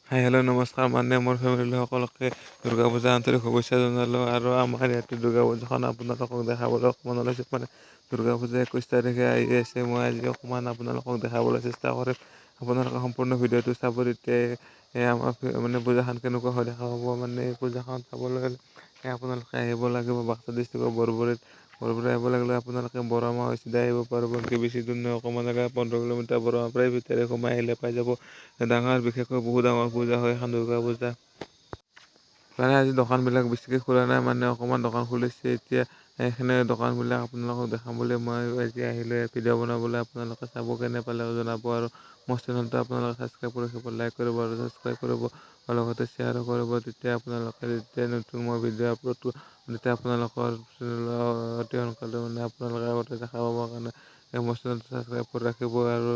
Hi hello' নমস্কাৰ, মানে মোৰ ফেমিলি সকলোকে দুৰ্গা পূজা আন্তৰিক শুভেচ্ছা জনালোঁ। আৰু আমাৰ ইয়াতে দুৰ্গা পূজাখন আপোনালোকক দেখাবলৈ অকণমান ওলাইছোঁ। মানে দুৰ্গা পূজা 21 তাৰিখে আহি আছে। মই আজি অকণমান আপোনালোকক দেখাবলৈ চেষ্টা কৰিম। আপোনালোকে সম্পূৰ্ণ ভিডিঅ'টো চাব, তেতিয়া আমাৰ মানে পূজাখন কেনেকুৱা হয় দেখা পাব। মানে পূজাখন চাবলৈ হ'লে আপোনালোকে আহিব লাগিব বাক্সা ডিষ্ট্ৰিক্টৰ বৰবৰীত আহিব লাগিলে আপোনালোকে বৰমা হৈ চিধাই আহিব পাৰিব। বেছি দূৰ নহয়, অকণমান জেগা 15 কিলোমিটাৰ বৰমাৰ পৰাই ভিতৰে সোমাই আহিলে পাই যাব। ডাঙৰ বিশেষকৈ বহুত ডাঙৰ পূজা হয় এখন দুৰ্গা পূজা। মানে আজি দোকানবিলাক বেছিকৈ খোলা নাই, মানে অকণমান দোকান খুলিছে এতিয়া। এইখিনি দোকানবিলাক আপোনালোকক দেখাম বুলি মই এতিয়া আহিলোঁ ভিডিঅ' বনাবলৈ। আপোনালোকে চাব, কেনে পালে জনাব। আৰু মোৰ চেনেলটো আপোনালোকে ছাবস্ক্ৰাইব কৰি ৰাখিব, লাইক কৰিব আৰু ছাবস্ক্ৰাইব কৰিব, লগতে শ্বেয়াৰো কৰিব। তেতিয়া আপোনালোকে যেতিয়া নতুন মই ভিডিঅ' আপলোড কৰোঁ, তেতিয়া আপোনালোকৰ অতি সোনকালে মানে আপোনালোকে আগতে দেখা পাবৰ কাৰণে মোৰ চেনেলটো ছাবস্ক্ৰাইব কৰি ৰাখিব। আৰু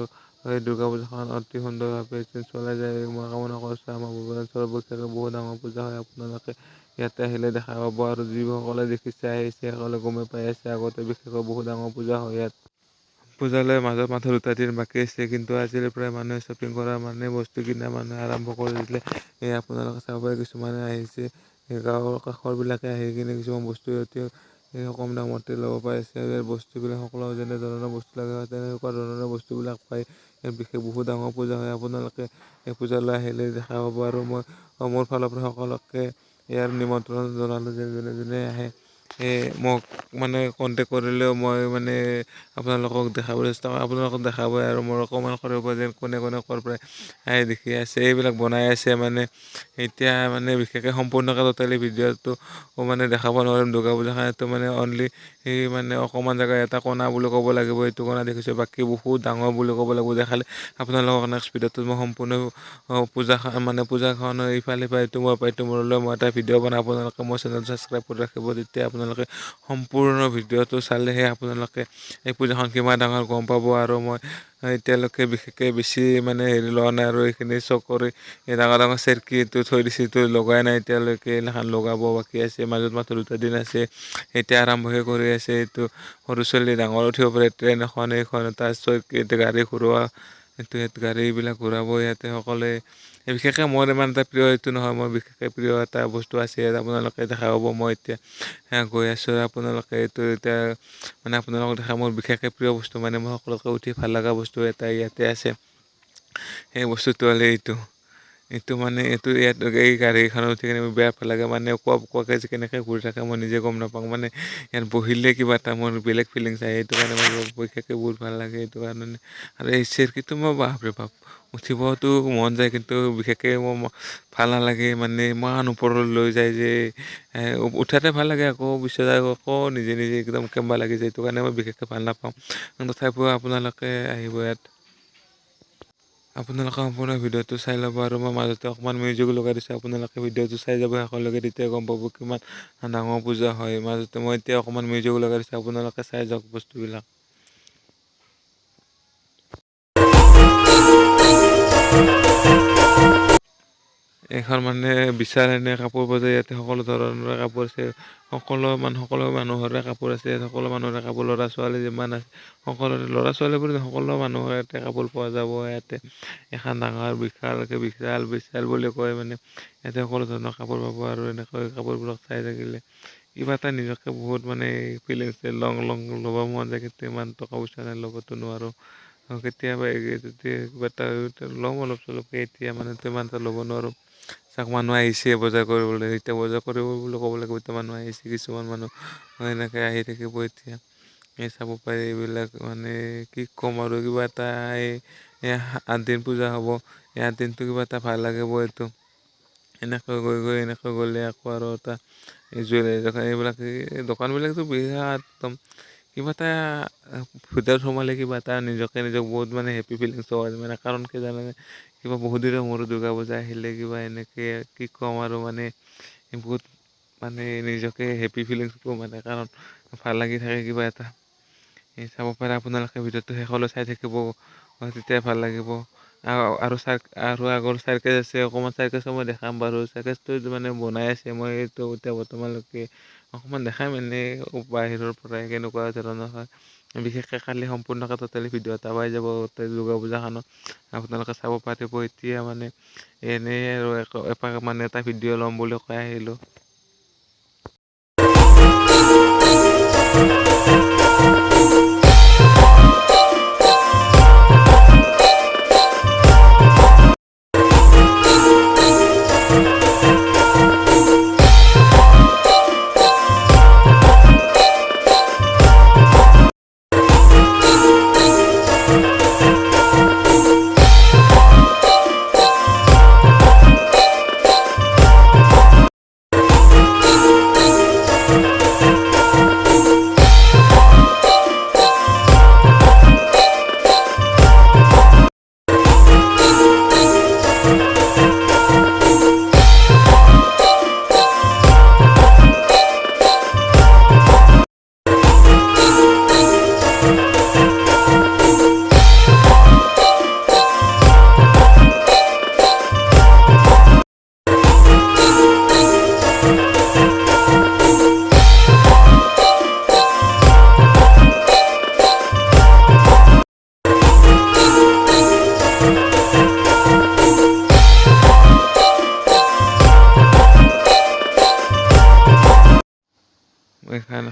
এই দুৰ্গা পূজাখন অতি সুন্দৰভাৱে চলাই যায় মই কামনা কৰিছোঁ। আমাৰ ভুৱনেশ্বৰ বিশেষকৈ বহুত ডাঙৰ পূজা হয়। আপোনালোকে ইয়াতে আহিলে দেখা পাব। আৰু যিসকলে দেখিছে আহিছে সকলে গমেই পাই আছে, আগতে বিশেষকৈ বহুত ডাঙৰ পূজা হয় ইয়াত। পূজালৈ মাজত মাত্ৰ 2 দিন বাকী আছে, কিন্তু আজিৰ পৰাই মানুহে শ্বপিং কৰা, মানে বস্তু কিনা মানুহে আৰম্ভ কৰি দিলে। আপোনালোকে চাব পাৰে, কিছুমানে আহিছে গাঁৱৰ কাষৰবিলাকে আহি কিনে কিছুমান বস্তু কম দামতে ল'ব পাৰিছে। বস্তুবিলাক সকলো যেনে ধৰণৰ বস্তু লাগে হয় তেনেকুৱা ধৰণৰ বস্তুবিলাক পায়। ইয়াত বিশেষ বহুত ডাঙৰ পূজা হয়। আপোনালোকে এই পূজালৈ আহিলে দেখা পাব। আৰু মই মোৰ ফালৰ পৰা সকলোকে ইয়াৰ নিমন্ত্ৰণ জনালোঁ যে যোনে যোনে আহে মোক মানে কণ্টেক্ট কৰিলেও মই মানে আপোনালোকক দেখাবলৈ চেষ্টা কৰিম। আপোনালোকক দেখাবই আৰু মোৰ অকণমান কৰিব যে কোনে কোনে ক'ৰ পৰা দেখি আছে, এইবিলাক বনাই আছে। মানে এতিয়া মানে বিশেষকৈ সম্পূৰ্ণকৈ টোটেলি ভিডিঅ'টো মানে দেখাব নোৱাৰিম। দুৰ্গা পূজাখনটো মানে অনলি মানে অকণমান জেগা এটা কোণা বুলি ক'ব লাগিব, এইটো কোণা দেখিছোঁ, বাকী বহুত ডাঙৰ বুলি ক'ব লাগিব। দেখালে আপোনালোকক নেক্সট ভিডিঅ'টোত মই সম্পূৰ্ণ পূজাখনৰ ইফালে পৰা ইটো মূৰলৈ মই এটা ভিডিঅ' বনাই আপোনালোকে মোৰ চেনেল ছাবস্ক্ৰাইব কৰি ৰাখিব। তেতিয়া আপোনালোকে সম্পূৰ্ণ ভিডিঅ'টো চালেহে আপোনালোকে এই পূজাখন কিমান ডাঙৰ গম পাব। আৰু মই এতিয়ালৈকে বিশেষকৈ বেছি মানে হেৰি লোৱা নাই, আৰু এইখিনি চক কৰি ডাঙৰ ডাঙৰ চেৰকিটো থৈ দিছে, এইটো লগাই নাই এতিয়ালৈকে। এইখন লগাব বাকী আছে, মাজত মাত্ৰ 2 দিন আছে। এতিয়া আৰম্ভহে কৰি আছে। এইটো সৰু ছোৱালী ডাঙৰ উঠিব পাৰে, ট্ৰেইন এখন এইখন এটা চকীত গাড়ী ঘূৰোৱা, এইটো গাড়ীবিলাক ঘূৰাব ইয়াতে সকলোৱে। বিশেষকৈ মোৰ ইমান এটা প্ৰিয় এইটো নহয়, মোৰ বিশেষকৈ প্ৰিয় এটা বস্তু আছে ইয়াত আপোনালোকে দেখা পাব। মই এতিয়া গৈ আছোঁ, আপোনালোকে এইটো এতিয়া মানে আপোনালোকক দেখা মোৰ বিশেষকৈ প্ৰিয় বস্তু, মানে মই সকলোকে উঠি ভাল লগা বস্তু এটা ইয়াতে আছে। সেই বস্তুটো হ'লে এইটো মানে ইয়াত এই গাড়ীখনত উঠি কিনে বেয়া ভাল লাগে। মানে কোৱাকৈ যে কেনেকৈ ঘূৰি থাকে মই নিজে গম নাপাওঁ। মানে ইয়াত বহিলে কিবা এটা মোৰ বেলেগ ফিলিংছ আহে, সেইটো কাৰণে মোৰ বিশেষকৈ বহুত ভাল লাগে এইটো কাৰণে। আৰু এই চেৰকিটো মই বাপৰে বাপ উঠিবতো মন যায়, কিন্তু বিশেষকৈ মোৰ ভাল নালাগে। মানে ইমান ওপৰলৈ লৈ যায় যে উঠাতে ভাল লাগে, আকৌ পিছত আকৌ নিজে নিজে একদম কেম্বা লাগি যায়, এইটো কাৰণে মই বিশেষকৈ ভাল নাপাওঁ। তথাপিও আপোনালোকে আহিব ইয়াত, আপোনালোকে সম্পূৰ্ণ ভিডিঅ'টো চাই ল'ব। আৰু মই মাজতে অকণমান মিউজিক লগাই দিছোঁ, আপোনালোকে ভিডিঅ'টো চাই যাব শেষলৈকে, তেতিয়া গম পাব কিমান ডাঙৰ পূজা হয়। মাজতে মই এতিয়া অকণমান মিউজিক লগাই দিছোঁ, আপোনালোকে চাই যাওক বস্তুবিলাক। এখন মানে বিশাল এনে কাপোৰ বজাৰ, ইয়াতে সকলো ধৰণৰ কাপোৰ আছে। সকলো মানুহৰে কাপোৰ আছে ইয়াত, সকলো মানুহৰে কাপোৰ, ল'ৰা ছোৱালী যিমান আছে সকলোৰে, ল'ৰা ছোৱালীবোৰ সকলো মানুহৰ ইয়াতে কাপোৰ পোৱা যাব। ইয়াতে এখন ডাঙৰ বিশাল বুলি কয়, মানে ইয়াতে সকলো ধৰণৰ কাপোৰ পাব। আৰু এনেকৈ কাপোৰবিলাক চাই থাকিলে কিবা এটা নিজকে বহুত মানে ফিলিংছ লং ল'ব মন যায়, কিন্তু ইমান টকা পইচা নাই, ল'বতো নোৱাৰোঁ। কেতিয়াবা যদি কিবা এটা ল'ম অলপ চলপকৈ, এতিয়া মানে ইমান এটা ল'ব নোৱাৰোঁ। চাওক মানুহ আহিছে বজাৰ কৰিবলৈ, এতিয়া বজাৰ কৰিব বুলি ক'ব লাগিব, এতিয়া মানুহ আহিছে, কিছুমান মানুহ এনেকৈ আহি থাকিব। এতিয়া চাব পাৰি এইবিলাক, মানে কি ক'ম আৰু কিবা এটা এই 8 দিন পূজা হ'ব, এই 8 দিনটো কিবা এটা ভাল লাগিব। এইটো এনেকৈ এনেকৈ গ'লে আকৌ আৰু এটা এইবিলাক দোকানবিলাকতো বিৰাট একদম কিবা এটা ভিতৰত সোমালে কিবা এটা নিজক বহুত মানে হেপী ফিলিংছ হয়। মানে কাৰণ কি জানেনে, কিবা বহুত দিনৰ মূৰত দুৰ্গা পূজা আহিলে কিবা এনেকৈ কি ক'ম আৰু মানে বহুত মানে নিজকে হেপী ফিলিংছ কৰোঁ, মানে কাৰণ ভাল লাগি থাকে কিবা এটা। চাব পাৰে আপোনালোকে ভিডিঅ'টো শেষলৈ চাই থাকিব, তেতিয়া ভাল লাগিব। আৰু আগৰ চাৰ্কেছ আছে, অকণমান চাৰ্কেছো মই দেখাম বাৰু। চাৰ্কেছটো মানে বনাই আছে, মই এইটো এতিয়া বৰ্তমানলৈকে অকণমান দেখাম এনেই বাহিৰৰ পৰাই কেনেকুৱা ধৰণৰ হয়। বিশেষকৈ কালি সম্পূৰ্ণকৈ টোটেলি ভিডিঅ' এটা পাই যাব দুৰ্গা পূজাখনত আপোনালোকে চাব পাৰিব। এতিয়া মানে এনেই আৰু এপাক মানে এটা ভিডিঅ' ল'ম বুলি কৈ আহিলোঁ।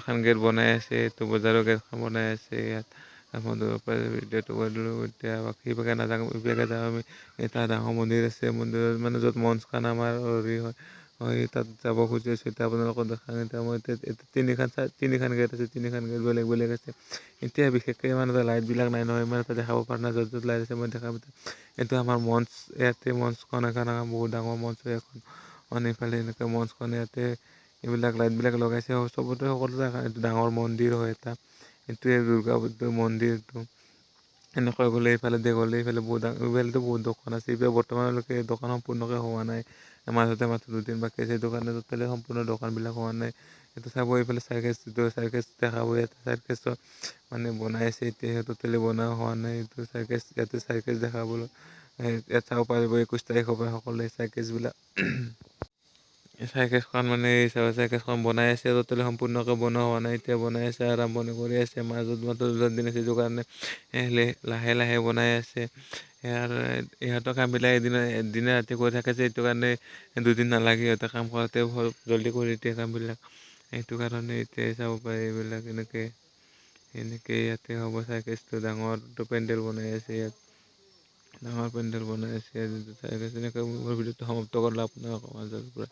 এখন গেট বনাই আছে, এইটো বজাৰৰ গেটখন বনাই আছে। ইয়াত মন্দিৰৰ পৰা ভিডিঅ'টো কৰিলোঁ। এতিয়া সিভাগে নাযাওঁ, ইভাগে যাওঁ আমি। এটা ডাঙৰ মন্দিৰ আছে, মন্দিৰত মানে য'ত মঞ্চখন আমাৰ হেৰি হয় তাত যাব খুজি আছোঁ। এতিয়া আপোনালোকক দেখাম। এতিয়া মই তিনিখন গেট আছে, তিনিখন গেট বেলেগ বেলেগ আছে। এতিয়া বিশেষকৈ ইমান এটা লাইটবিলাক নাই নহয়, ইমান এটা দেখাব পৰা নাই। য'ত লাইট আছে মই দেখাম। এইটো আমাৰ মঞ্চ, ইয়াতে মঞ্চখন এখন বহুত ডাঙৰ মঞ্চ এখন এইফালে এনেকৈ মঞ্চখন ইয়াতে এইবিলাক লাইটবিলাক লগাইছে চবতে সকলো জেগা। এইটো ডাঙৰ মন্দিৰ হয় এটা, এইটোৱে দুৰ্গা পূজাৰ মন্দিৰটো। এনেকৈ গ'লে এইফালে গ'লে এইফালে বহুত দোকান আছে। এতিয়া বৰ্তমানলৈকে দোকান সম্পূৰ্ণকৈ হোৱা নাই, মাজতে মাত্ৰ 2 দিন বাকী আছে। সেইটো কাৰণে টোটেলি সম্পূৰ্ণ দোকানবিলাক হোৱা নাই। এইটো চাব, এইফালে চাৰ্কাছ দেখাব। ইয়াতে চাৰ্কাছৰ মানে বনাই আছে এতিয়া, টোটেলি বনোৱা হোৱা নাই। এইটো চাৰ্কাছ, ইয়াতে চাৰ্কাছ দেখাবলৈ ইয়াত চাব পাৰিব 21 তাৰিখৰ পৰা সকলোৱে চাৰ্কাছবিলাক। চাৰ্কাছখন মানে চাৰ্কাছখন বনাই আছে, টোটেলি সম্পূৰ্ণকৈ বনোৱা হোৱা নাই। এতিয়া বনাই আছে, আৰম্ভণি কৰি আছে। মাজত মাত্ৰ 2 দিন আছে, সেইটো কাৰণে লাহে লাহে বনাই আছে। ইহঁতৰ কামবিলাক দিনে ৰাতি কৰি থাকে যে, এইটো কাৰণে 2 দিন নালাগে সিহঁতে কাম কৰাতে, জল্দি কৰি দিয়ে কামবিলাক। সেইটো কাৰণে এতিয়া চাব পাৰে এইবিলাক এনেকৈ ইয়াতে হ'ব। চাৰ্কাছটো ডাঙৰটো পেণ্ডেল বনাই আছে, ইয়াত ডাঙৰ পেণ্ডেল বনাই আছে। চাৰ্কাছ এনেকৈ মোৰ ভিডিঅ'টো সমাপ্ত কৰিলোঁ আপোনালোকৰ মাজৰ পৰা।